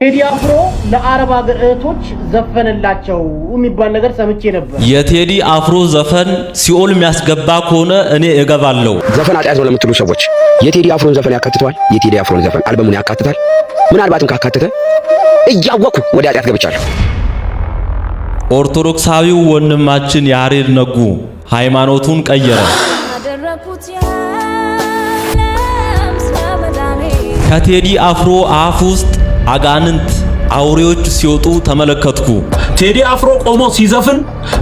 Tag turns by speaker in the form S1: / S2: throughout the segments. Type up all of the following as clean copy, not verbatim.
S1: ቴዲ አፍሮ ለአረብ ሀገር እህቶች ዘፈነላቸው የሚባል ነገር ሰምቼ ነበር።
S2: የቴዲ አፍሮ ዘፈን ሲኦል የሚያስገባ ከሆነ እኔ እገባለሁ።
S3: ዘፈን አጥያት ነው ለምትሉ ሰዎች የቴዲ አፍሮን ዘፈን ያካትተዋል? የቴዲ አፍሮን ዘፈን አልበሙን ያካትታል? ምናልባትም ካካተተ እያወኩ ወደ አጥያት ገብቻለሁ።
S2: ኦርቶዶክሳዊው ወንድማችን ያሬድ ነጉ ሃይማኖቱን ቀየረ። ከቴዲ አፍሮ አፍ ውስጥ አጋንንት አውሬዎች ሲወጡ ተመለከትኩ።
S4: ቴዲ አፍሮ ቆሞ ሲዘፍን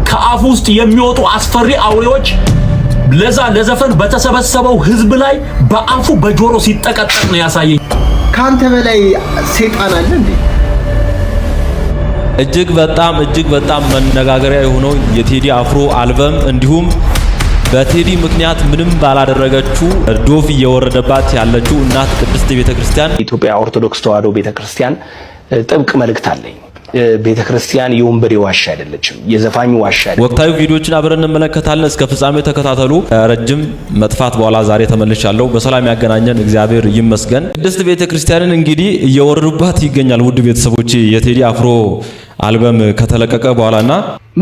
S4: ከአፍ ውስጥ የሚወጡ አስፈሪ አውሬዎች ለዛ ለዘፈን በተሰበሰበው ህዝብ ላይ በአፉ በጆሮ ሲጠቀጠቅ ነው ያሳየኝ።
S5: ካንተ በላይ ሰይጣን አለ እንዴ?
S2: እጅግ በጣም መነጋገሪያ የሆነው የቴዲ አፍሮ አልበም እንዲሁም በቴዲ ምክንያት ምንም ባላደረገችው ዶፍ እየወረደባት ያለችው እናት ቅድስት ቤተክርስቲያን
S6: ኢትዮጵያ ኦርቶዶክስ ተዋሕዶ ቤተክርስቲያን ጥብቅ መልእክት አለኝ። ቤተክርስቲያን የወንበዴ ዋሻ አይደለችም፣ የዘፋኙ ዋሻ አይደለችም።
S2: ወቅታዊ ቪዲዮዎችን አብረን እንመለከታለን። እስከ ፍጻሜ ተከታተሉ። ረጅም መጥፋት በኋላ ዛሬ ተመልሻለሁ። በሰላም ያገናኘን እግዚአብሔር ይመስገን። ቅድስት ቤተክርስቲያንን እንግዲህ እየወረዱባት ይገኛል። ውድ ቤተሰቦች የቴዲ አፍሮ አልበም ከተለቀቀ በኋላና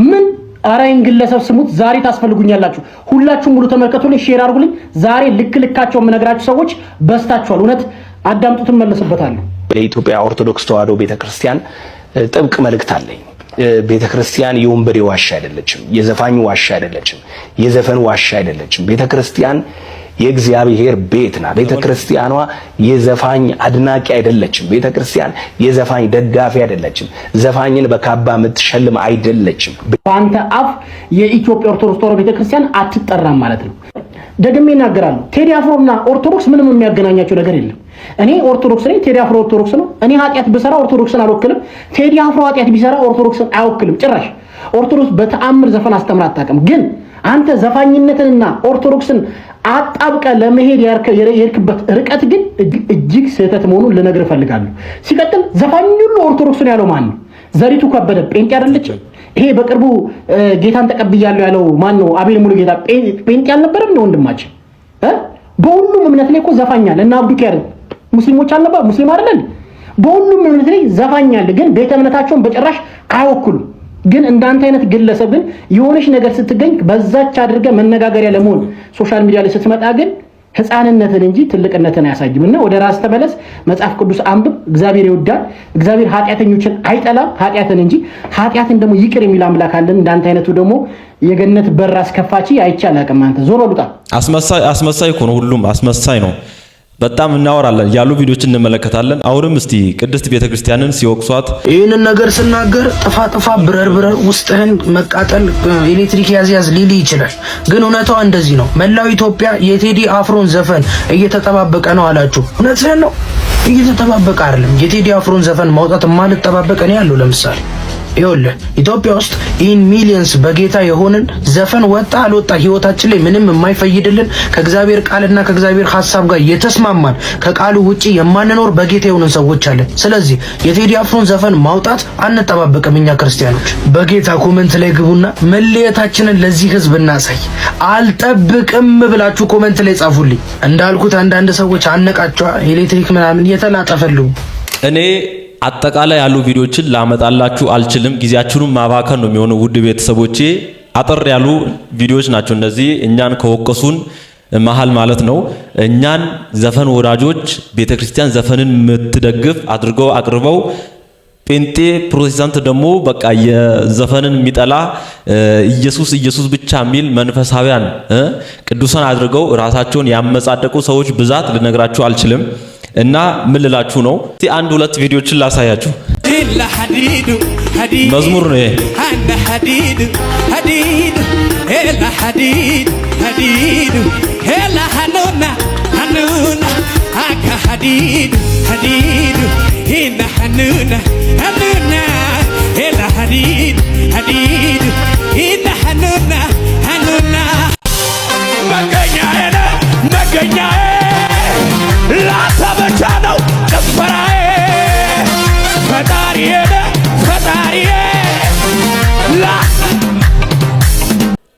S1: ምን አራይን ግለሰብ ስሙት። ዛሬ ታስፈልጉኛላችሁ። ሁላችሁም ሙሉ ተመልከቱልኝ፣ ሼር አድርጉልኝ። ዛሬ ልክልካቸው የምነግራችሁ ሰዎች በስታችኋል። እውነት አዳምጡትን፣ መለስበታለሁ።
S6: ለኢትዮጵያ ኦርቶዶክስ ተዋሕዶ ቤተክርስቲያን ጥብቅ መልእክት አለኝ። ቤተክርስቲያን የወንበዴ ዋሻ አይደለችም፣ የዘፋኙ ዋሻ አይደለችም፣ የዘፈን ዋሻ አይደለችም። ቤተክርስቲያን የእግዚአብሔር ቤት ናት። ቤተክርስቲያኗ የዘፋኝ አድናቂ አይደለችም። ቤተክርስቲያን የዘፋኝ ደጋፊ አይደለችም። ዘፋኝን በካባ የምትሸልም አይደለችም።
S1: በአንተ አፍ የኢትዮጵያ ኦርቶዶክስ ተዋሕዶ ቤተክርስቲያን አትጠራም ማለት ነው። ደግሜ እናገራለሁ። ቴዲ አፍሮና ኦርቶዶክስ ምንም የሚያገናኛቸው ነገር የለም። እኔ ኦርቶዶክስ ነኝ፣ ቴዲ አፍሮ ኦርቶዶክስ ነው። እኔ ኃጢአት ብሰራ ኦርቶዶክስን አልወክልም። ቴዲ አፍሮ ኃጢአት ቢሰራ ኦርቶዶክስን አይወክልም ጭራሽ። ኦርቶዶክስ በተአምር ዘፈን አስተምራ አታውቅም። ግን አንተ ዘፋኝነትንና ኦርቶዶክስን አጣብቀ ለመሄድ የርክበት ርቀት ግን እጅግ ስህተት መሆኑን ልነግር እፈልጋለሁ። ሲቀጥል ዘፋኝ ሁሉ ኦርቶዶክስን ያለው ማን ነው? ዘሪቱ ከበደ ጴንጤ አይደለች? ይሄ በቅርቡ ጌታን ተቀብያለሁ ያለው ማን ነው? አቤል ሙሉ ጌታ ጴንጤ አልነበረም ነው ወንድማችን? በሁሉም እምነት ላይ እኮ ዘፋኛል እና አብዱ ኪያር ሙስሊሞች አልነበረ? ሙስሊም አይደል? በሁሉም እምነት ላይ ዘፋኛል፣ ግን ቤተ እምነታቸውን በጭራሽ አይወክሉም። ግን እንዳንተ አይነት ግለሰብ ግን የሆነሽ ነገር ስትገኝ በዛች አድርገ መነጋገሪያ ለመሆን ሶሻል ሚዲያ ላይ ስትመጣ ግን ህፃንነትን እንጂ ትልቅነትን አያሳይምና ወደ ራስ ተመለስ። መጽሐፍ ቅዱስ አንብብ። እግዚአብሔር ይወዳል። እግዚአብሔር ኃጢአተኞችን አይጠላም፣ ኃጢአትን እንጂ። ኃጢአትን ደግሞ ይቅር የሚል አምላክ አለን። እንዳንተ አይነቱ ደግሞ የገነት በር አስከፋቺ አይቻል አቅም። አንተ ዞር ወጣ።
S2: አስመሳይ እኮ ነው፣ ሁሉም አስመሳይ ነው። በጣም እናወራለን ያሉ ቪዲዮችን እንመለከታለን። አሁንም እስቲ ቅድስት ቤተክርስቲያንን ሲወቅሷት
S7: ይህንን ነገር ስናገር ጥፋ ብረር ውስጥህን መቃጠል ኤሌክትሪክ ያዝ ሊሊ ይችላል። ግን እውነታው እንደዚህ ነው። መላው ኢትዮጵያ የቴዲ አፍሮን ዘፈን እየተጠባበቀ ነው አላችሁ። እውነትህን ነው፣ እየተጠባበቀ አይደለም። የቴዲ አፍሮን ዘፈን ማውጣት ማልጠባበቀ ነው ያለው። ለምሳሌ ይኸውልህ ኢትዮጵያ ውስጥ ኢን ሚሊየንስ በጌታ የሆንን ዘፈን ወጣ አልወጣ ህይወታችን ላይ ምንም የማይፈይድልን ከእግዚአብሔር ቃልና ከእግዚአብሔር ሐሳብ ጋር የተስማማን ከቃሉ ውጪ የማንኖር በጌታ የሆንን ሰዎች አለን። ስለዚህ የቴዲ አፍሮን ዘፈን ማውጣት አንጠባበቅም። እኛ ክርስቲያኖች በጌታ ኮመንት ላይ ግቡና መለየታችንን ለዚህ ህዝብ እናሳይ። አልጠብቅም ብላችሁ ኮመንት ላይ ጻፉልኝ። እንዳልኩት አንዳንድ ሰዎች አነቃቸዋ ኤሌክትሪክ ምናምን የተላጠፈሉ
S2: እኔ አጠቃላይ ያሉ ቪዲዮችን ላመጣላችሁ አልችልም። ጊዜያችሁን ማባከን ነው የሚሆነው። ውድ ቤተሰቦቼ አጠር ያሉ ቪዲዮዎች ናቸው እነዚህ፣ እኛን ከወቀሱን መሃል ማለት ነው። እኛን ዘፈን ወዳጆች ቤተክርስቲያን ዘፈንን የምትደግፍ አድርገው አቅርበው ጴንጤ ፕሮቴስታንት ደግሞ በቃ የዘፈንን የሚጠላ ኢየሱስ ብቻ የሚል መንፈሳውያን ቅዱሳን አድርገው ራሳቸውን ያመጻደቁ ሰዎች ብዛት ልነግራችሁ አልችልም። እና ምን ልላችሁ ነው? እስቲ አንድ ሁለት ቪዲዮችን ላሳያችሁ። መዝሙር ነው ይሄ።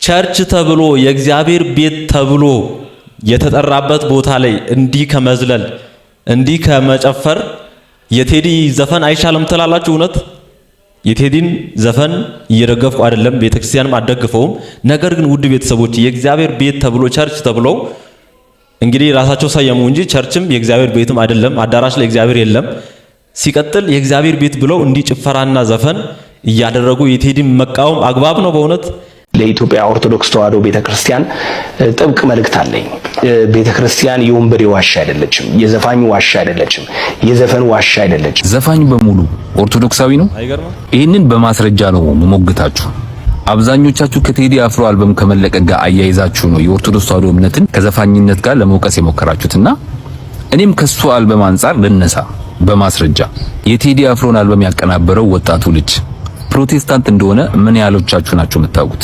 S2: ቸርች ተብሎ የእግዚአብሔር ቤት ተብሎ የተጠራበት ቦታ ላይ እንዲህ ከመዝለል እንዲህ ከመጨፈር የቴዲ ዘፈን አይሻልም ትላላችሁ? እውነት የቴዲን ዘፈን እየደገፍኩ አይደለም፣ ቤተክርስቲያንም አደግፈውም። ነገር ግን ውድ ቤተሰቦች የእግዚአብሔር ቤት ተብሎ ቸርች ተብሎ እንግዲህ ራሳቸው ሰየሙ እንጂ ቸርችም የእግዚአብሔር ቤትም አይደለም፣ አዳራሽ ላይ እግዚአብሔር የለም። ሲቀጥል የእግዚአብሔር ቤት ብለው እንዲህ ጭፈራና ዘፈን እያደረጉ የቴዲን መቃወም አግባብ ነው? በእውነት
S6: ለኢትዮጵያ ኦርቶዶክስ ተዋሕዶ ቤተክርስቲያን ጥብቅ መልእክት አለኝ። ቤተክርስቲያን የወንበዴ ዋሻ አይደለችም፣ የዘፋኝ ዋሻ አይደለችም፣ የዘፈን ዋሻ አይደለችም።
S8: ዘፋኝ በሙሉ ኦርቶዶክሳዊ ነው። ይህንን በማስረጃ ነው መሞግታችሁ። አብዛኞቻችሁ ከቴዲ አፍሮ አልበም ከመለቀቅ ጋር አያይዛችሁ ነው የኦርቶዶክስ ተዋሕዶ እምነትን ከዘፋኝነት ጋር ለመውቀስ የሞከራችሁትና እኔም ከሱ አልበም አንፃር ልነሳ በማስረጃ። የቴዲ አፍሮን አልበም ያቀናበረው ወጣቱ ልጅ ፕሮቴስታንት እንደሆነ ምን ያህሎቻችሁ ናችሁ የምታውቁት?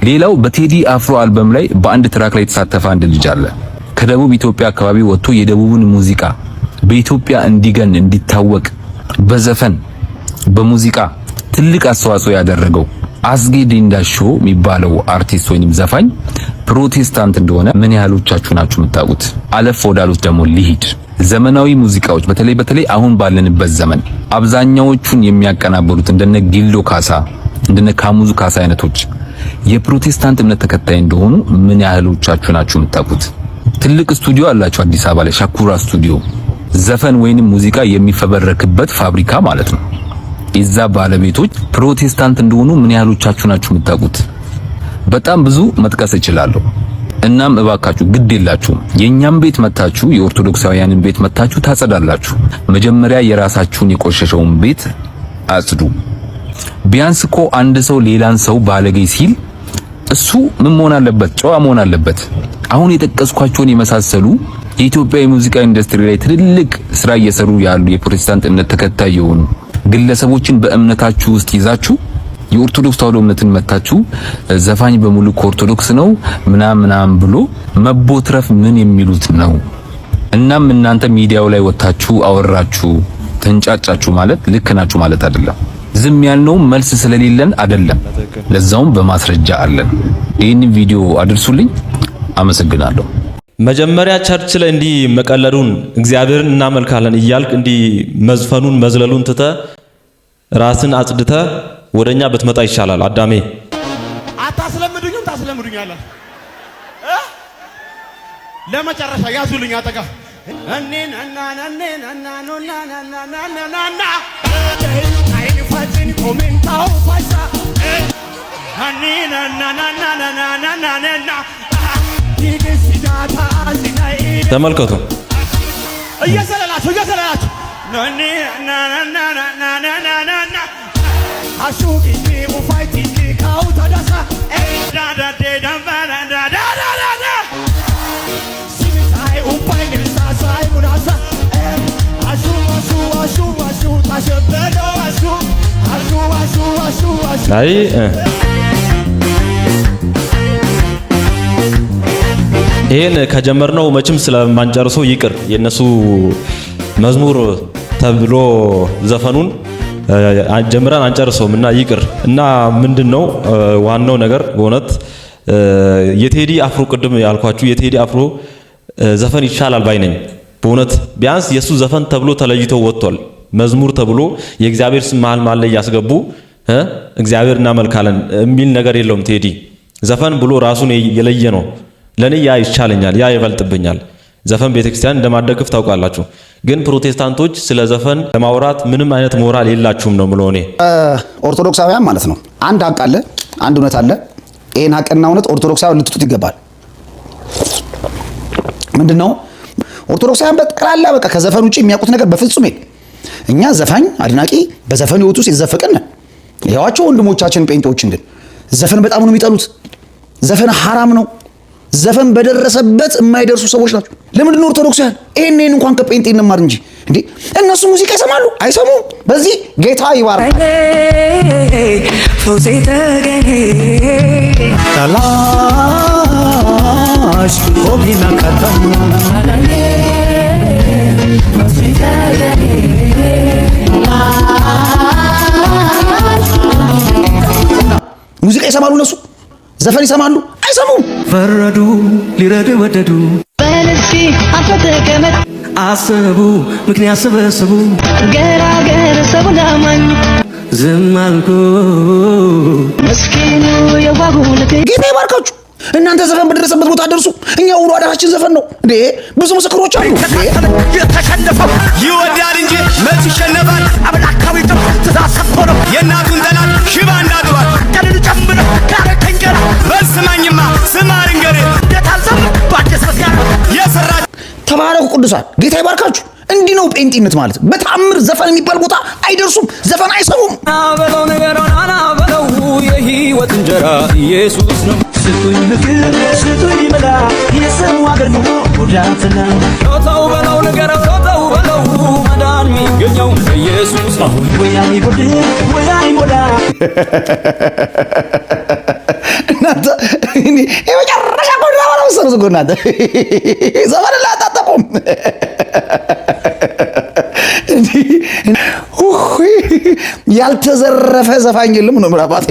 S8: ሌላው በቴዲ አፍሮ አልበም ላይ በአንድ ትራክ ላይ የተሳተፈ አንድ ልጅ አለ። ከደቡብ ኢትዮጵያ አካባቢ ወጥቶ የደቡብን ሙዚቃ በኢትዮጵያ እንዲገን እንዲታወቅ በዘፈን በሙዚቃ ትልቅ አስተዋጽኦ ያደረገው አዝጌ ዲንዳሾ የሚባለው አርቲስት ወይንም ዘፋኝ ፕሮቴስታንት እንደሆነ ምን ያህሎቻችሁ ናችሁ የምታውቁት? አለፍ ወዳሉት ደግሞ ሊሂድ ዘመናዊ ሙዚቃዎች በተለይ አሁን ባለንበት ዘመን አብዛኛዎቹን የሚያቀናበሩት እንደነ ጊሎ ካሳ እንደነ ካሙዙ ካሳ አይነቶች የፕሮቴስታንት እምነት ተከታይ እንደሆኑ ምን ያህሎቻችሁ ናችሁ የምታውቁት? ትልቅ ስቱዲዮ አላቸው አዲስ አበባ ላይ ሻኩራ ስቱዲዮ፣ ዘፈን ወይንም ሙዚቃ የሚፈበረክበት ፋብሪካ ማለት ነው። የዛ ባለቤቶች ፕሮቴስታንት እንደሆኑ ምን ያህሎቻችሁ ናችሁ የምታውቁት? በጣም ብዙ መጥቀስ እችላለሁ። እናም እባካችሁ ግድ የላችሁም የኛም ቤት መታችሁ የኦርቶዶክሳውያንን ቤት መታችሁ ታጸዳላችሁ። መጀመሪያ የራሳችሁን የቆሸሸውን ቤት አጽዱ። ቢያንስ እኮ አንድ ሰው ሌላን ሰው ባለጌ ሲል እሱ ምን መሆን አለበት? ጨዋ መሆን አለበት። አሁን የጠቀስኳቸውን የመሳሰሉ የኢትዮጵያ የሙዚቃ ኢንዱስትሪ ላይ ትልልቅ ስራ እየሰሩ ያሉ የፕሮቴስታንት እምነት ተከታይ የሆኑ ግለሰቦችን በእምነታችሁ ውስጥ ይዛችሁ የኦርቶዶክስ ተዋሕዶ እምነትን መታችሁ ዘፋኝ በሙሉ ከኦርቶዶክስ ነው ምናምን ብሎ መቦትረፍ ምን የሚሉት ነው? እናም እናንተ ሚዲያው ላይ ወጣችሁ አወራችሁ ተንጫጫችሁ ማለት ልክ ናችሁ ማለት አይደለም። ዝም ያልነው መልስ ስለሌለን አይደለም፣ ለዛውም በማስረጃ አለን። ይህንን ቪዲዮ አድርሱልኝ። አመሰግናለሁ።
S2: መጀመሪያ ቸርች ላይ እንዲህ መቀለዱን እግዚአብሔርን እናመልካለን እያልክ እንዲህ መዝፈኑን መዝለሉን ትተ ራስን አጽድተ ወደኛ ብትመጣ ይሻላል። አዳሜ
S9: አታስለምዱኝም? ታስለምዱኛለህ። ለመጨረሻ ያዙልኝ አጠጋ እኔን
S2: ተመልከቱ።
S9: እየዘለላችሁ
S2: አይ ይሄን ከጀመርነው መቼም ስለማንጨርሰው ይቅር። የነሱ መዝሙር ተብሎ ዘፈኑን ጀምረን አንጨርሰውም እና ይቅር እና ምንድነው ዋናው ነገር በእውነት የቴዲ አፍሮ ቅድም ያልኳችሁ የቴዲ አፍሮ ዘፈን ይሻላል ባይነኝ። በእውነት ቢያንስ የሱ ዘፈን ተብሎ ተለይቶ ወጥቷል። መዝሙር ተብሎ የእግዚአብሔር ስም መሃል ላይ ያስገቡ እግዚአብሔር እናመልካለን የሚል ነገር የለውም። ቴዲ ዘፈን ብሎ ራሱን የለየ ነው። ለኔ ያ ይቻለኛል፣ ያ ይበልጥብኛል። ዘፈን ቤተክርስቲያን እንደማደግፍ ታውቃላችሁ። ግን ፕሮቴስታንቶች ስለ ዘፈን ለማውራት ምንም አይነት ሞራል የላችሁም ነው ምለው። እኔ
S10: ኦርቶዶክሳውያን ማለት ነው አንድ ሀቅ አለ፣ አንድ እውነት አለ። ይሄን ሀቅና እውነት ኦርቶዶክሳውያን ልትጡት ይገባል። ምንድነው? ኦርቶዶክሳውያን በጠቅላላ በቃ ከዘፈን ውጪ የሚያውቁት ነገር በፍጹም የለም። እኛ ዘፋኝ አድናቂ በዘፈን ህይወት ውስጥ ይዘፈቅን ይሄዋቸው ወንድሞቻችን ጴንጤዎችን ግን ዘፈን በጣም ነው የሚጠሉት። ዘፈን ሐራም ነው። ዘፈን በደረሰበት የማይደርሱ ሰዎች ናቸው። ለምንድን ነው ኦርቶዶክሳውያን ይሄን እንኳን ከጴንጤ እንማር እንጂ እንዴ? እነሱ ሙዚቃ ይሰማሉ አይሰሙም? በዚህ ጌታ ይባርክ። ታላሽ ኮቢና ከተማ ሙዚቃ ይሰማሉ እነሱ ዘፈን ይሰማሉ አይሰሙም? ፈረዱ ሊረዱ ወደዱ
S11: እሺ አንተ ተቀመጥ
S12: አስቡ ምክንያት ሰበሰቡ
S11: ገራገር ሰው ላማኝ
S12: ዝም አልኩ
S11: መስኪኑ የዋጉልት
S10: ጌታ ይባርካችሁ። እናንተ ዘፈን በደረሰበት ቦታ ደርሱ። እኛ ውሎ አዳራችን ዘፈን ነው እንዴ? ብዙ ምስክሮች አሉ።
S9: የተሸነፈው ይወዳል እንጂ መች ይሸነፋል? አምላካዊ ትእዛዝ ሰጥቶ ነው የእናቱን ጠላት ሽባ እንዳድሯል። ቀልል ጨምረ ካረከንገራ በስማኝማ ስማ ልንገርህ የታልዘም በአዲስ መስጋና የሰራ
S10: ተባረኩ ቅዱሳን። ጌታ ይባርካችሁ። እንዲህ ነው ጴንጤነት ማለት። በታምር ዘፈን የሚባል ቦታ አይደርሱም። ዘፈን አይሰሙም።
S12: አበለው ነገሩን አናበለው የህይወት እንጀራ ኢየሱስ ነው። ስጡኝ ምክር ስጡኝ መላ የሰው ሀገር ነው ጉዳት ነው። ቶተው በለው ነገረው ቶተው በለው መዳን የሚገኘው ኢየሱስ ነው። ወያኔ ጉድ ወያኔ ሞላ
S10: እናንተ እኔ የመጨረሻ ጎዳ ነው ሰሩት ጎናተ ዘመን ላጣጣቁም ያልተዘረፈ ዘፋኝ የለም ነው ምራባቴ።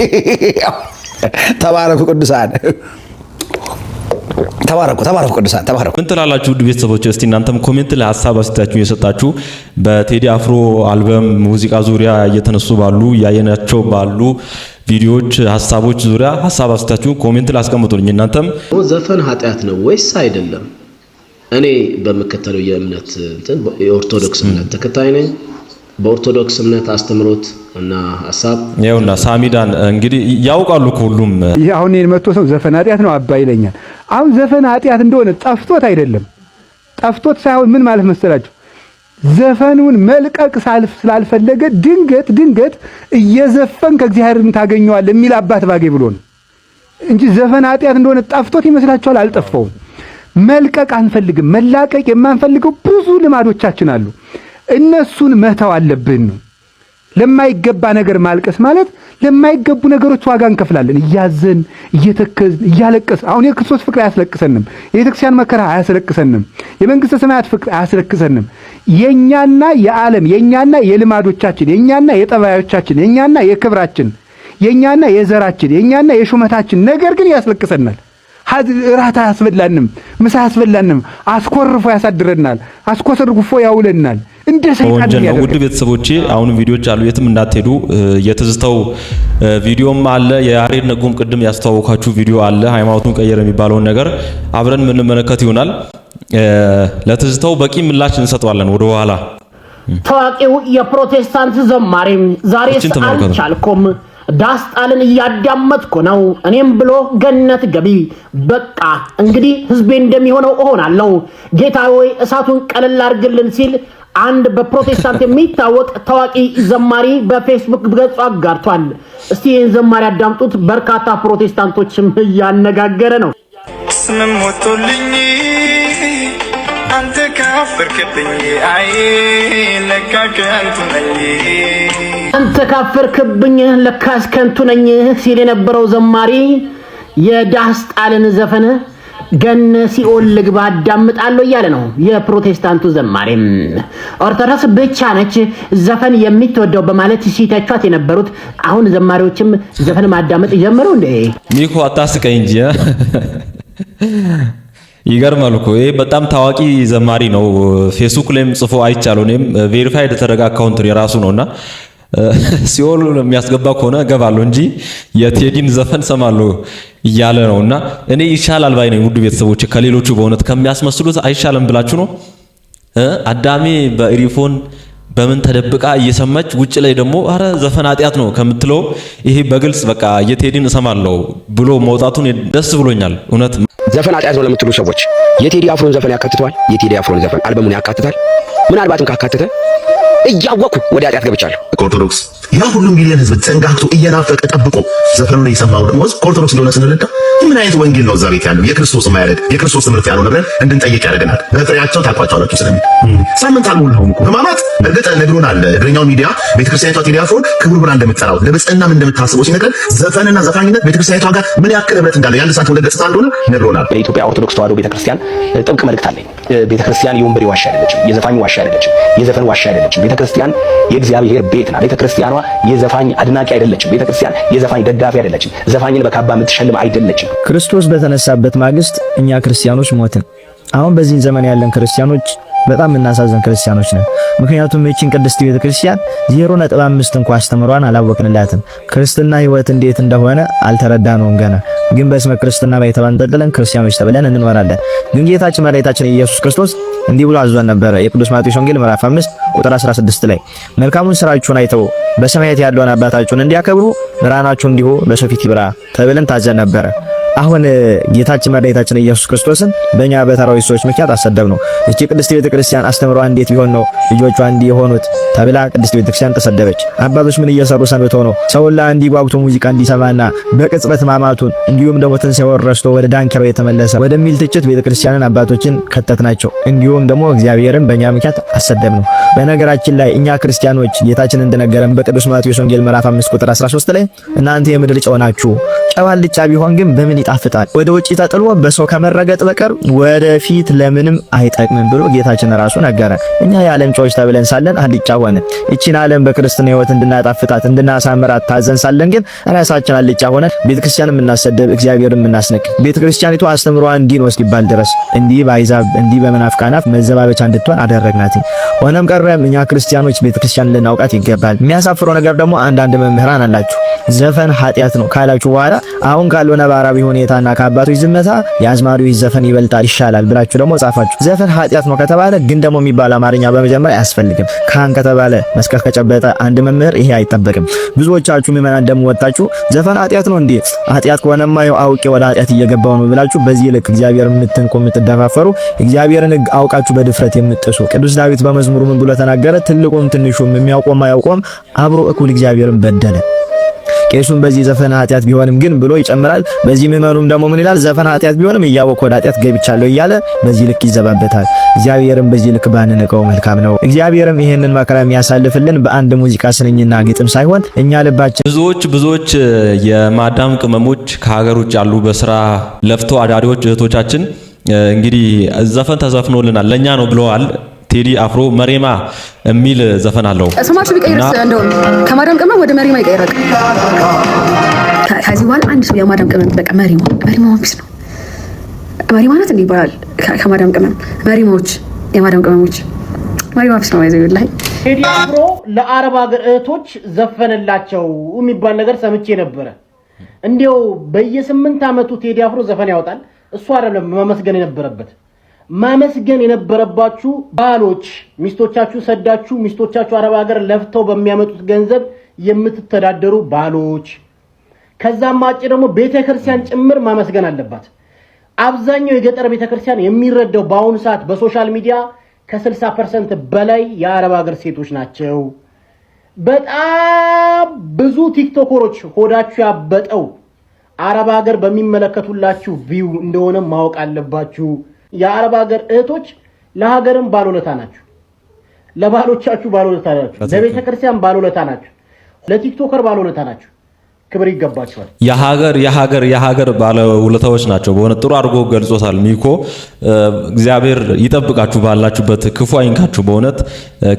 S10: ተባረኩ ቅዱሳን፣ ተባረኩ ቅዱሳን፣ ተባረኩ።
S2: ምን ትላላችሁ ውድ ቤተሰቦች? እስቲ እናንተም ኮሜንት ላይ ሐሳብ አስተያየታችሁን እየሰጣችሁ በቴዲ አፍሮ አልበም ሙዚቃ ዙሪያ እየተነሱ ባሉ ያየናቸው ባሉ ቪዲዮዎች ሐሳቦች ዙሪያ ሐሳብ አስተያየታችሁን ኮሜንት ላይ አስቀምጡልኝ። እናንተም
S13: ዘፈን ኃጢአት ነው ወይስ አይደለም? እኔ በመከተለው የእምነት የኦርቶዶክስ እምነት ተከታይ ነኝ። በኦርቶዶክስ እምነት አስተምሮት እና ሐሳብ
S2: ያውና ሳሚዳን እንግዲህ ያውቃሉ ሁሉም።
S14: ይሄ አሁን እኔን መጥቶ ሰው ዘፈን ኃጢአት ነው አባ ይለኛል። አሁን ዘፈን ኃጢአት እንደሆነ ጠፍቶት አይደለም፣ ጠፍቶት ሳይሆን ምን ማለት መሰላችሁ? ዘፈኑን መልቀቅ ስላልፈለገ ድንገት እየዘፈን ከእግዚአብሔርን ታገኘዋለህ የሚል አባት ባጌ ብሎ ነው እንጂ ዘፈን ኃጢአት እንደሆነ ጠፍቶት ይመስላችኋል? አልጠፋውም። መልቀቅ አንፈልግም። መላቀቅ የማንፈልገው ብዙ ልማዶቻችን አሉ። እነሱን መተው አለብን ነው። ለማይገባ ነገር ማልቀስ ማለት ለማይገቡ ነገሮች ዋጋ እንከፍላለን። እያዘን እየተከዝን እያለቀስ አሁን የክርስቶስ ፍቅር አያስለቅሰንም። የቤተክርስቲያን መከራ አያስለቅሰንም። የመንግስተ ሰማያት ፍቅር አያስለቅሰንም። የኛና የዓለም የኛና የልማዶቻችን የኛና የጠባዮቻችን የኛና የክብራችን የኛና የዘራችን የኛና የሹመታችን ነገር ግን ያስለቅሰናል። ራት አያስበላንም፣ ምሳ አያስበላንም፣ አስኮርፎ ያሳድረናል፣ አስኮርፎ ያውለናል። እንደ ሰይጣን ያደርጋል።
S2: ውድ ቤተሰቦቼ አሁን ቪዲዮዎች አሉ፣ የትም እንዳትሄዱ። የትዝታው ቪዲዮም አለ፣ የያሬድ ነጉም ቅድም ያስተዋወቃችሁ ቪዲዮ አለ። ሃይማኖቱን ቀየረ የሚባለውን ነገር አብረን የምንመለከት ይሆናል። ለትዝታው በቂ ምላሽ እንሰጠዋለን ወደ ኋላ።
S1: ታዋቂው የፕሮቴስታንት ዘማሪም ዛሬ አልቻልኩም ዳስጣልን እያዳመጥኩ ነው እኔም ብሎ ገነት ገቢ በቃ እንግዲህ ህዝቤ እንደሚሆነው እሆናለሁ ጌታ ሆይ እሳቱን ቀለል አድርግልን ሲል አንድ በፕሮቴስታንት የሚታወቅ ታዋቂ ዘማሪ በፌስቡክ ገጹ አጋርቷል። እስቲ ይህን ዘማሪ አዳምጡት። በርካታ ፕሮቴስታንቶችም እያነጋገረ ነው።
S9: ስምም ወጥቶልኝ አንተ ካፈርክብኝ አይ ለካ ከንቱ ነኝ
S1: አንተ ካፈርክብኝ ለካስ ከንቱ ነኝ ሲል የነበረው ዘማሪ የዳስጣልን ዘፈን ገነ ሲኦል ልግባ አዳምጣለሁ እያለ ነው። የፕሮቴስታንቱ ዘማሪም ኦርቶዶክስ ብቻ ነች ዘፈን የምትወደው በማለት ሲተቿት የነበሩት አሁን ዘማሪዎችም ዘፈን ማዳመጥ ጀመሩ። እንዴ
S2: ሚኮ አታስቀኝ እንጂ ይገርማል እኮ ይሄ በጣም ታዋቂ ዘማሪ ነው። ፌስቡክ ላይም ጽፎ አይቻለው። እኔም ቬሪፋይድ የተደረገ አካውንት የራሱ ነውና ሲኦል የሚያስገባ ከሆነ እገባለሁ እንጂ የቴዲን ዘፈን ሰማለሁ እያለ ነውና እኔ ይሻላል ባይ ነኝ። ውድ ቤተሰቦች ከሌሎቹ በእውነት ከሚያስመስሉት አይሻልም ብላችሁ ነው። አዳሜ በኢሪፎን በምን ተደብቃ እየሰማች ውጭ ላይ ደግሞ አረ ዘፈን ኃጢአት ነው ከምትለው ይሄ በግልጽ በቃ የቴዲን እሰማለሁ ብሎ መውጣቱን ደስ ብሎኛል። እውነት
S3: ዘፈን ኃጢአት ነው ለምትሉ ሰዎች የቴዲ አፍሮን ዘፈን ያካትተዋል? የቴዲ አፍሮን ዘፈን አልበሙን ያካትታል? ምናልባትም ካካተተ እያወኩ ወደ ኃጢአት ገብቻለሁ።
S15: ኦርቶዶክስ ያ ሁሉ ሚሊዮን ህዝብ ተንጋግቶ እየናፈቀ ጠብቆ ዘፈኑን እየሰማው ደግሞ ኦርቶዶክስ እንደሆነ ስንረዳ ምን አይነት ወንጌል ነው እዛ ቤት ያለው? የክርስቶስ ማያደግ የክርስቶስ ትምህርት ያለው ብለን እንድንጠይቅ ያደርገናል። በፍሬያቸው ታውቋቸዋላችሁ። ሳምንት አልሞላውም እኮ ህማማት እርግጥ ነግሮናል። እግረኛው ሚዲያ ቤተክርስቲያኒቷ ቴዲ አፍሮን ክቡር ብላ እንደምትጠራው ለብጽናም እንደምታስበው ሲነገር ዘፈንና ዘፋኝነት ቤተክርስቲያኒቷ ጋር ምን ያክል ህብረት እንዳለ ያን ሰዓት ወደ ገጽታ እንደሆነ ነግሮናል።
S6: የኢትዮጵያ ኦርቶዶክስ ተዋሕዶ ቤተክርስቲያን ጥብቅ መልእክት አለኝ። ቤተክርስቲያን የወንበዴ ዋሻ አይደለችም፣ የዘፋኝ ዋሻ አይደለችም፣ የዘፈን ዋሻ አይደለችም። ቤተክርስቲያን የእግዚአብሔር ቤት ናት። ቤተክርስቲያኗ የዘፋኝ አድናቂ አይደለችም። ቤተክርስቲያን የዘፋኝ ደጋፊ አይደለችም። ዘፋኝን በካባ የምትሸልም አይደለችም።
S16: ክርስቶስ በተነሳበት ማግስት እኛ ክርስቲያኖች ሞትን። አሁን በዚህ ዘመን ያለን ክርስቲያኖች በጣም እናሳዘን ክርስቲያኖች ነን። ምክንያቱም እቺን ቅድስት ቤተክርስቲያን 0.5 እንኳን አስተምሯን አላወቅንላትም። ክርስትና ህይወት እንዴት እንደሆነ አልተረዳነውም ገና። ግን በስመ ክርስትና ላይ ተባንጠልጥለን ክርስቲያኖች ተብለን እንኖራለን። ግን ጌታችን መድኃኒታችን ኢየሱስ ክርስቶስ እንዲህ ብሎ አዟን ነበረ። የቅዱስ ማቴዎስ ወንጌል ምዕራፍ 5 ቁጥር 16 ላይ መልካሙን ስራችሁን አይተው በሰማያት ያለውን አባታችሁን እንዲያከብሩ ብርሃናችሁ እንዲሁ በሰው ፊት ይብራ ተብለን ታዘን ነበረ። አሁን ጌታችን መድኃኒታችን ኢየሱስ ክርስቶስን በእኛ በተራዊ ሰዎች ምክንያት አሰደብነው። እቺ ቅድስት ቤተክርስቲያን አስተምሯ እንዴት ቢሆን ነው ልጆቿ እንዲህ የሆኑት ተብላ ቅድስት ቤተክርስቲያን ተሰደበች። አባቶች ምን እየሰሩ ሰንብተው ነው ሰው ሁላ እንዲጓጉቶ ሙዚቃ እንዲሰማና በቅጽበት ማማቱን እንዲሁም ደግሞ ትንሣኤውን ረስቶ ወደ ዳንኪራው የተመለሰ ወደሚል ትችት ቤተክርስቲያንን አባቶችን ከተትናቸው። እንዲሁም ደግሞ እግዚአብሔርን በእኛ ምክንያት አሰደብነው። በነገራችን ላይ እኛ ክርስቲያኖች ጌታችን እንደነገረን በቅዱስ ማቴዎስ ወንጌል ምዕራፍ 5 ቁጥር 13 ላይ እናንተ የምድር ጨው ናችሁ፣ ጨው አልጫ ቢሆን ግን በምን ይጣፍጣል? ወደ ውጪ ተጥሎ በሰው ከመረገጥ በቀር ወደፊት ለምንም አይጠቅምም ብሎ ጌታችን ራሱ ነገረ። እኛ የዓለም ጨዎች ተብለን ሳለን አልጫ ሆነን እቺን ዓለም በክርስትና ሕይወት እንድናጣፍጣት እንድናሳምራት ታዘን ሳለን ግን ራሳችን አልጫ ሆነን ቤተክርስቲያንን የምናሰደብ እግዚአብሔርን የምናስነቅ ቤተክርስቲያኒቱ አስተምሯ እንዲንወስድ ይባል ድረስ እንዲህ ባይዛብ እንዲህ በመናፍቃናፍ መዘባበቻ እንድትሆን አደረግናት። ሆነም ቀረም እኛ ክርስቲያኖች ቤተክርስቲያን ልናውቃት ይገባል። የሚያሳፍረው ነገር ደግሞ አንዳንድ መምህራን አላችሁ ዘፈን ኃጢአት ነው ካላችሁ በኋላ አሁን ካለው ነባራዊ ሁኔታና ከአባቶች ዝምታ የአዝማሪዎች ዘፈን ይበልጣል ይሻላል ብላችሁ ደግሞ ጻፋችሁ። ዘፈን ኃጢአት ነው ከተባለ ግን ደግሞ የሚባል አማርኛ በመጀመሪያ አያስፈልግም። ካህን ከተባለ መስቀል ከጨበጠ አንድ መምህር ይሄ አይጠበቅም። ብዙዎቻችሁ ምዕመናን ደግሞ ወጣችሁ ዘፈን ኃጢአት ነው እንዴ? ኃጢአት ከሆነማ ያው አውቄ ወደ ኃጢአት እየገባው ነው ብላችሁ በዚህ ልክ እግዚአብሔርን የምትደፋፈሩ እግዚአብሔርን ሕግ አውቃችሁ በድፍረት የምትጥሱ ቅዱስ ዳዊት በመዝሙሩ ምን ብሎ ተናገረ? ትልቁም ትንሹም የሚያውቀውም አያውቀውም አብሮ እኩል እግዚአብሔርን በደለ። ቄሱም በዚህ ዘፈን ኃጢአት ቢሆንም ግን ብሎ ይጨምራል። በዚህ ምዕመኑም ደግሞ ምን ይላል? ዘፈን ኃጢአት ቢሆንም እያወቀ ወደ ኃጢአት ገብቻለሁ እያለ በዚህ ልክ ይዘባበታል። እግዚአብሔርም በዚህ ልክ ባንንቀው መልካም ነው። እግዚአብሔርም ይሄንን መከራ የሚያሳልፍልን በአንድ ሙዚቃ ስንኝና ግጥም ሳይሆን እኛ ልባችን
S2: ብዙዎች የማዳም ቅመሞች ከሀገር ውጭ ያሉ በስራ ለፍተው አዳሪዎች እህቶቻችን እንግዲህ ዘፈን ተዘፍኖልናል ለኛ ነው ብለዋል። ቴዲ አፍሮ መሬማ የሚል ዘፈን አለው።
S17: ስማችሁ ቢቀይርስ እንደው ከማዳም ቅመም ወደ መሪማ ይቀይራል። ከዚህ በኋላ አንድ ሰው የማዳም ቅመም በቃ መሪማ ኦፊስ ነው መሪማ ናት እንዴ ይባላል። ከማዳም ቅመም መሪማዎች የማዳም ቅመሞች መሪማ ኦፊስ ነው ይዘው ላይ
S1: ቴዲ አፍሮ ለአረብ ሀገር እህቶች ዘፈነላቸው የሚባል ነገር ሰምቼ ነበረ። እንዲያው በየ8 ዓመቱ ቴዲ አፍሮ ዘፈን ያወጣል። እሱ አይደለም መመስገን የነበረበት። ማመስገን የነበረባችሁ ባሎች ሚስቶቻችሁ ሰዳችሁ ሚስቶቻችሁ አረብ ሀገር ለፍተው በሚያመጡት ገንዘብ የምትተዳደሩ ባሎች፣ ከዛም አጭ ደግሞ ቤተክርስቲያን ጭምር ማመስገን አለባት። አብዛኛው የገጠር ቤተክርስቲያን የሚረዳው በአሁኑ ሰዓት በሶሻል ሚዲያ ከ60% በላይ የአረብ ሀገር ሴቶች ናቸው። በጣም ብዙ ቲክቶከሮች ሆዳችሁ ያበጠው አረብ ሀገር በሚመለከቱላችሁ ቪው እንደሆነ ማወቅ አለባችሁ። የአረብ ሀገር እህቶች ለሀገርም ባለውለታ ናችሁ፣ ለባሎቻችሁ ባለውለታ ናችሁ፣ ለቤተክርስቲያን ባለውለታ ናችሁ፣ ለቲክቶከር ባለውለታ ናችሁ። ክብር ይገባችኋል። የሀገር ባለውለታዎች ናቸው። በእውነት ጥሩ አድርጎ ገልጾታል ሚኮ። እግዚአብሔር ይጠብቃችሁ፣ ባላችሁበት ክፉ አይንካችሁ። በእውነት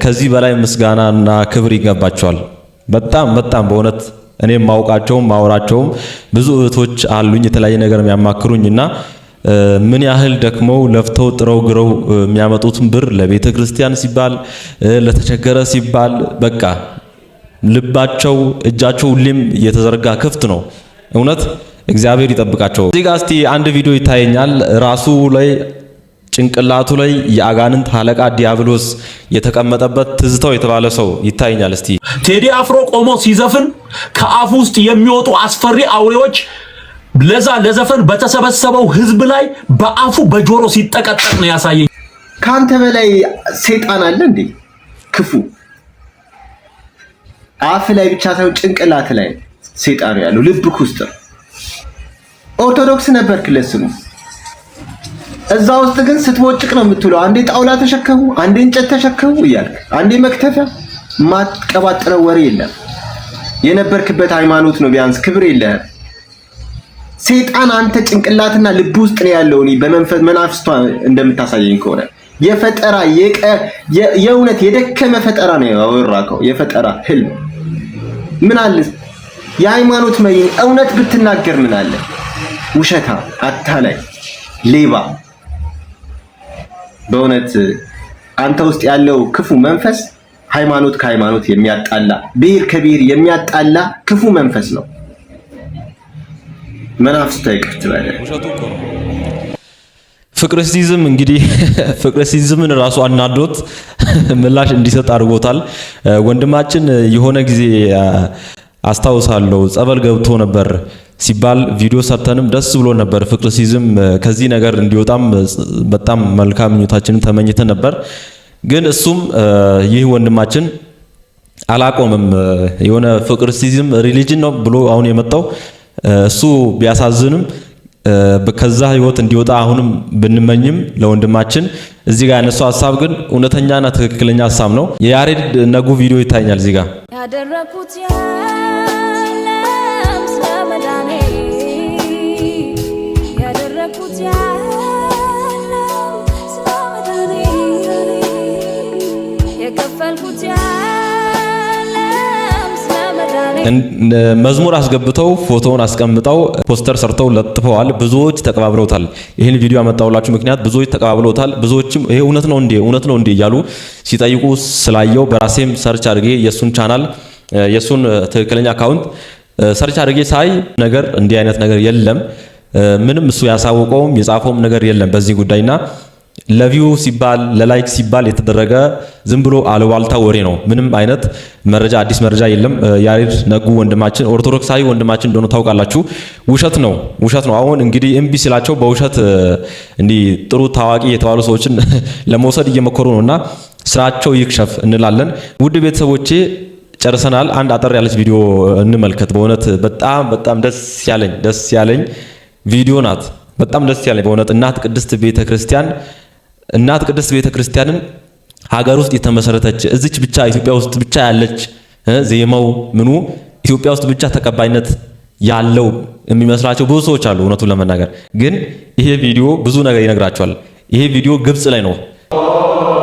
S1: ከዚህ በላይ ምስጋናና ክብር ይገባችኋል። በጣም በእውነት እኔም ማውቃቸውም ማወራቸውም ብዙ እህቶች አሉኝ የተለያየ ነገር የሚያማክሩኝና ምን ያህል ደክመው ለፍተው ጥረው ግረው የሚያመጡትን ብር ለቤተ ክርስቲያን ሲባል ለተቸገረ ሲባል በቃ ልባቸው እጃቸው ሁሌም የተዘረጋ ክፍት ነው። እውነት እግዚአብሔር ይጠብቃቸው። እዚህ ጋር እስቲ አንድ ቪዲዮ ይታየኛል። ራሱ ላይ ጭንቅላቱ ላይ የአጋንንት አለቃ ዲያብሎስ የተቀመጠበት ትዝታው የተባለ ሰው ይታየኛል። እስቲ
S4: ቴዲ አፍሮ ቆሞ ሲዘፍን ከአፉ ውስጥ የሚወጡ አስፈሪ አውሬዎች ለዘፈን በተሰበሰበው ህዝብ ላይ በአፉ በጆሮ ሲጠቀጠቅ ነው ያሳየኝ።
S5: ካንተ በላይ ሰይጣን አለ እንዴ? ክፉ አፍ ላይ ብቻ ሳይሆን ጭንቅላት ላይ ሰይጣን ያለው ልብክ ውስጥ። ኦርቶዶክስ ነበርክ ለስሙ፣ እዛ ውስጥ ግን ስትቦጭቅ ነው የምትውለው። አንዴ ጣውላ ተሸከሙ፣ አንዴ እንጨት ተሸከሙ እያልክ፣ አንዴ መክተፊያ። ማትቀባጥረው ወሬ የለም። የነበርክበት ሃይማኖት ነው ቢያንስ ክብር የለህም። ሰይጣን አንተ ጭንቅላትና ልብ ውስጥ ነው ያለው። እኔ በመንፈስ መናፍስቷ እንደምታሳየኝ ከሆነ የፈጠራ የእውነት የደከመ ፈጠራ ነው ያወራከው። የፈጠራ ህልም ምን አለ? የሃይማኖት መሪ እውነት ብትናገር ምን አለ? ውሸታ፣ አታላይ፣ ሌባ በእውነት አንተ ውስጥ ያለው ክፉ መንፈስ ሃይማኖት ከሃይማኖት የሚያጣላ ብሔር ከብሔር የሚያጣላ ክፉ መንፈስ ነው። መናፍስት ይቅርት ባለ
S2: ፍቅርሲዝም እንግዲህ ፍቅርሲዝምን ራሱ አናዶት ምላሽ እንዲሰጥ አድርጎታል። ወንድማችን የሆነ ጊዜ አስታውሳለሁ ጸበል ገብቶ ነበር ሲባል ቪዲዮ ሰርተንም ደስ ብሎ ነበር። ፍቅርሲዝም ከዚህ ነገር እንዲወጣም በጣም መልካም ምኞታችንን ተመኝተን ነበር። ግን እሱም ይህ ወንድማችን አላቆምም። የሆነ ፍቅርሲዝም ሪሊጅን ነው ብሎ አሁን የመጣው እሱ ቢያሳዝንም ከዛ ህይወት እንዲወጣ አሁንም ብንመኝም ለወንድማችን እዚህ ጋር ያነሳው ሐሳብ ግን እውነተኛና ትክክለኛ ሐሳብ ነው። የያሬድ ነጉ ቪዲዮ ይታያል እዚህ ጋር
S18: ያደረኩት ያለም ስለመዳኔ ያደረኩት ያለም ስለመዳኔ የከፈልኩት
S2: መዝሙር አስገብተው ፎቶውን አስቀምጠው ፖስተር ሰርተው ለጥፈዋል። ብዙዎች ተቀባብለውታል። ይህን ቪዲዮ ያመጣውላችሁ ምክንያት ብዙዎች ተቀባብለውታል። ብዙዎችም ይሄ እውነት ነው እንዴ እያሉ ሲጠይቁ ስላየው በራሴም ሰርች አድርጌ የሱን ቻናል የሱን ትክክለኛ አካውንት ሰርች አድርጌ ሳይ ነገር እንዲህ አይነት ነገር የለም። ምንም እሱ ያሳወቀውም የጻፈውም ነገር የለም በዚህ ጉዳይና ለቪው ሲባል ለላይክ ሲባል የተደረገ ዝም ብሎ አልዋልታ ወሬ ነው። ምንም አይነት መረጃ አዲስ መረጃ የለም። ያሬድ ነጉ ወንድማችን ኦርቶዶክሳዊ ወንድማችን እንደሆነ ታውቃላችሁ። ውሸት ነው። አሁን እንግዲህ እምቢ ሲላቸው በውሸት እንዲህ ጥሩ ታዋቂ የተባሉ ሰዎችን ለመውሰድ እየመከሩ ነውና ስራቸው ይክሸፍ እንላለን። ውድ ቤተሰቦቼ ጨርሰናል። አንድ አጠር ያለች ቪዲዮ እንመልከት። በእውነት በጣም ደስ ያለኝ ቪዲዮ ናት። በጣም ደስ ያለኝ በእውነት እናት ቅድስት ቤተክርስቲያንን ሀገር ውስጥ የተመሰረተች እዚች ብቻ ኢትዮጵያ ውስጥ ብቻ ያለች ዜማው ምኑ ኢትዮጵያ ውስጥ ብቻ ተቀባይነት ያለው የሚመስላቸው ብዙ ሰዎች አሉ። እውነቱን ለመናገር ግን ይሄ ቪዲዮ ብዙ ነገር ይነግራቸዋል። ይሄ ቪዲዮ ግብጽ ላይ ነው፣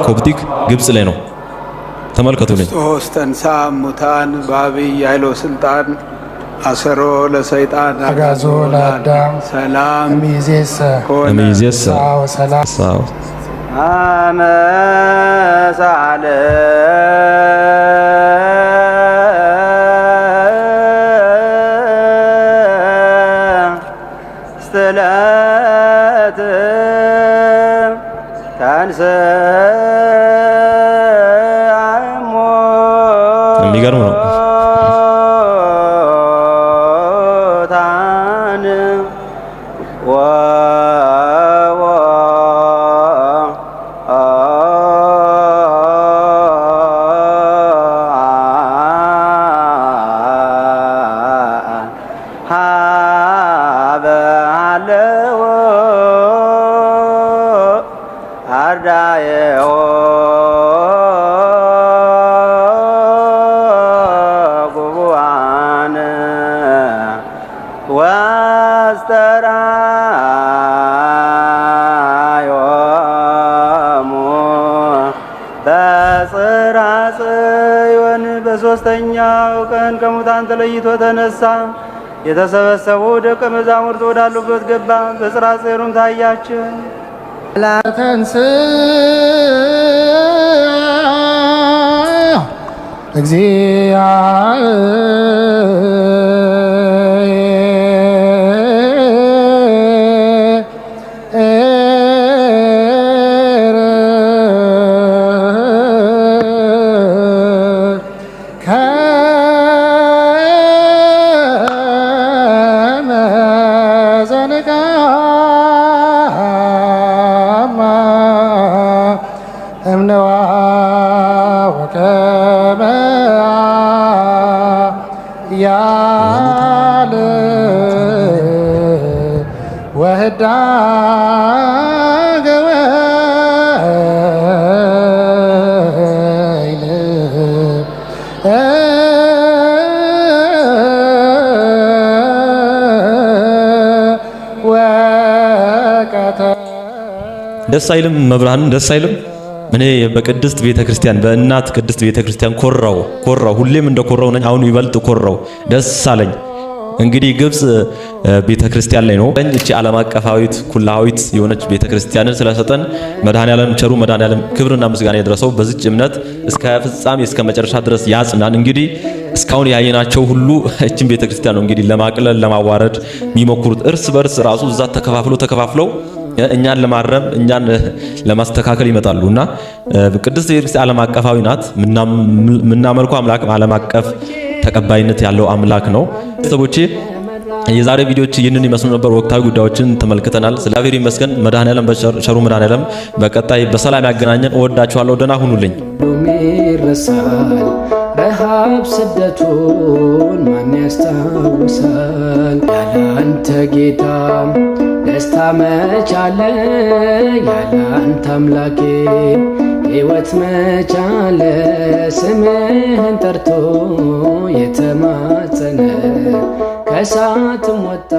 S2: ኮፕቲክ ግብጽ ላይ ነው። ተመልከቱልኝ።
S19: ክርስቶስ ተንሥአ እሙታን በዐቢይ ኃይሎ ስልጣን አሰሮ ለሰይጣን
S20: አጋዞ ለአዳም
S19: ሰላም
S20: እምይእዜሰ
S19: ሰላም አመሳለ ስትለት ታንሰ
S2: የሚገርም ነው።
S19: በሦስተኛው ቀን ከሙታን ተለይቶ ተነሳ። የተሰበሰቡ ደቀ መዛሙርት ወዳሉበት ገባ። በጽርሐ ጽዮንም ታያቸው።
S2: ደስ አይልም? መብርሃንን ደስ አይልም? እኔ በቅድስት ቤተክርስቲያን በእናት ቅድስት ቤተክርስቲያን ኮራው ሁሌም እንደኮራው ነኝ። አሁን ይበልጥ ኮራው፣ ደስ አለኝ። እንግዲህ ግብጽ ቤተክርስቲያን ላይ ነው እቺ ዓለም አቀፋዊት ኩላዊት የሆነች ቤተክርስቲያንን ስለሰጠን መድኃኔዓለም ቸሩ መድኃኔዓለም ክብርና ምስጋና ይድረሰው። በዚች እምነት እስከ ፍጻሜ እስከ መጨረሻ ድረስ ያጽናን። እንግዲህ እስካሁን ያየናቸው ሁሉ እቺን ቤተክርስቲያን ነው እንግዲህ ለማቅለል ለማዋረድ የሚሞክሩት እርስ በርስ ራሱ እዛ ተከፋፍለው እኛን ለማረም እኛን ለማስተካከል ይመጣሉና ቅድስት ቤተክርስቲያን ዓለም አቀፋዊ ናት። ምናመልከው አምላክ ዓለም አቀፍ ተቀባይነት ያለው አምላክ ነው። ሰቦቼ የዛሬ ቪዲዮዎች ይህንን ይመስሉ ነበር። ወቅታዊ ጉዳዮችን ተመልክተናል። እግዚአብሔር ይመስገን። መድኃኔዓለም በቸሩ መድኃኔዓለም በቀጣይ በሰላም ያገናኘን። እወዳችኋለሁ። ደህና ሁኑልኝ።
S20: ይረሳል ረሃብ ስደቱን ማን ያስታውሳል? ያላንተ ጌታ ደስታ መቻለ፣ ያላንተ አምላኬ ሕይወት መቻለ። ስምህን ጠርቶ የተማጸነ ከእሳትም ወጣ